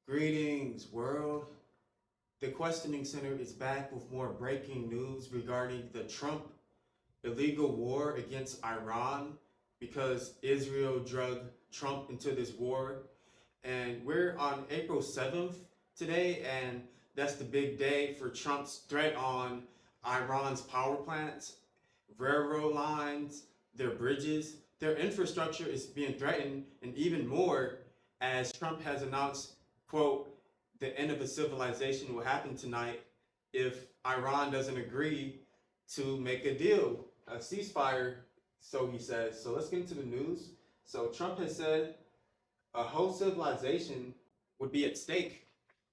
Greetings, world. The Questioning Center is back with more breaking news regarding the Trump illegal war against Iran because Israel drug Trump into this war. And we're on April 7th today, and that's the big day for Trump's threat on Iran's power plants, railroad lines, their bridges. Their infrastructure is being threatened, and even more as Trump has announced, quote, the end of a civilization will happen tonight if Iran doesn't agree to make a deal, a ceasefire, so he says. So let's get into the news. So Trump has said a whole civilization would be at stake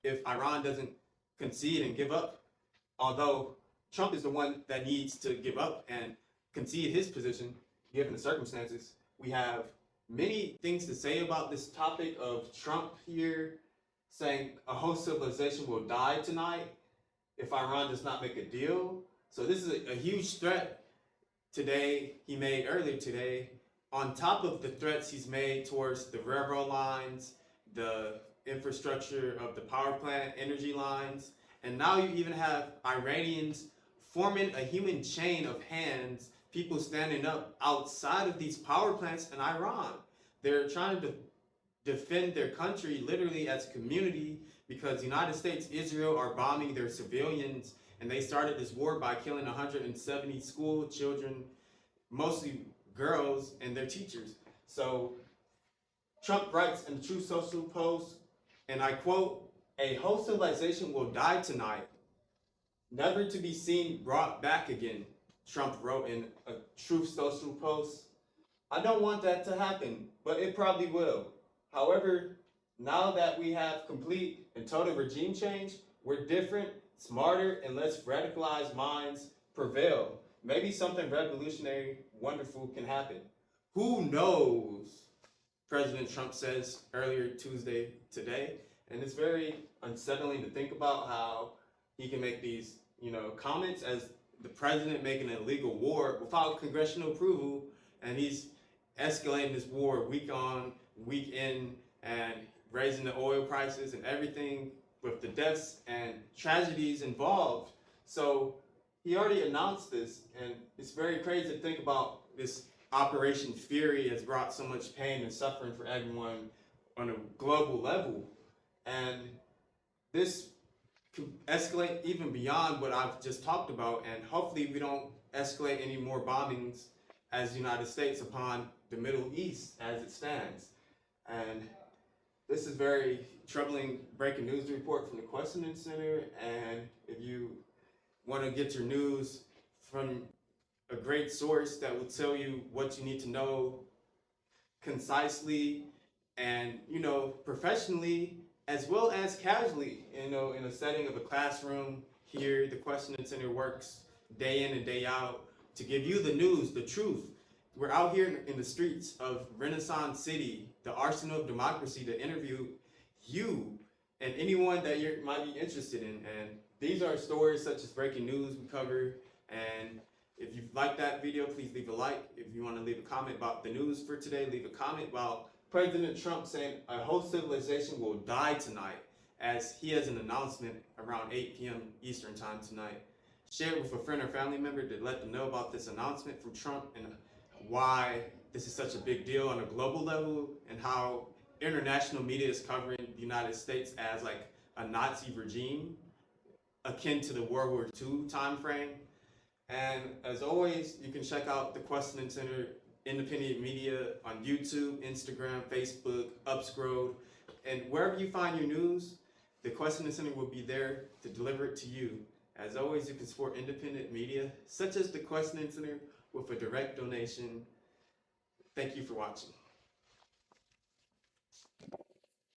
if Iran doesn't concede and give up. Although Trump is the one that needs to give up and concede his position, given the circumstances. We have many things to say about this topic of Trump here saying a whole civilization will die tonight if Iran does not make a deal. So this is a huge threat today, he made earlier today, on top of the threats he's made towards the railroad lines, the infrastructure of the power plant, energy lines, and now you even have Iranians forming a human chain of hands, people standing up outside of these power plants in Iran. They're trying to defend their country literally as a community because the United States, Israel are bombing their civilians, and they started this war by killing 170 school children, mostly girls, and their teachers. So Trump writes in the Truth Social post, and I quote, "A whole civilization will die tonight, never to be seen brought back again," Trump wrote in a Truth Social post. I don't want that to happen, but it probably will. However, now that we have complete and total regime change, we're different, smarter, and less radicalized minds prevail. Maybe something revolutionary, wonderful can happen. Who knows? President Trump says earlier Tuesday today, and it's very unsettling to think about how he can make these, comments as the president making an illegal war without congressional approval, and he's escalating this war week on, week in, and raising the oil prices and everything with the deaths and tragedies involved. So he already announced this, and it's very crazy to think about this Operation Fury has brought so much pain and suffering for everyone on a global level. And this can escalate even beyond what I've just talked about, and hopefully we don't escalate any more bombings as the United States upon the Middle East as it stands. And this is very troubling breaking news report from the Questioning Center. And if you want to get your news from a great source that will tell you what you need to know concisely and, professionally, as well as casually, in a setting of a classroom here, the Questioning Center works day in and day out to give you the news, the truth. We're out here in the streets of Renaissance City, the arsenal of democracy, to interview you and anyone that you might be interested in. And these are stories such as breaking news we cover. And if you like that video, please leave a like. If you want to leave a comment about the news for today, leave a comment about President Trump saying a whole civilization will die tonight, as he has an announcement around 8 p.m. Eastern time tonight. Share it with a friend or family member to let them know about this announcement from Trump and why this is such a big deal on a global level, and how international media is covering the United States as like a Nazi regime akin to the World War II time frame. And as always, you can check out the Questioning Center independent media on YouTube, Instagram, Facebook, Upscroll, and wherever you find your news, the Questioning Center will be there to deliver it to you. As always, you can support independent media such as the Questioning Center with a direct donation. Thank you for watching.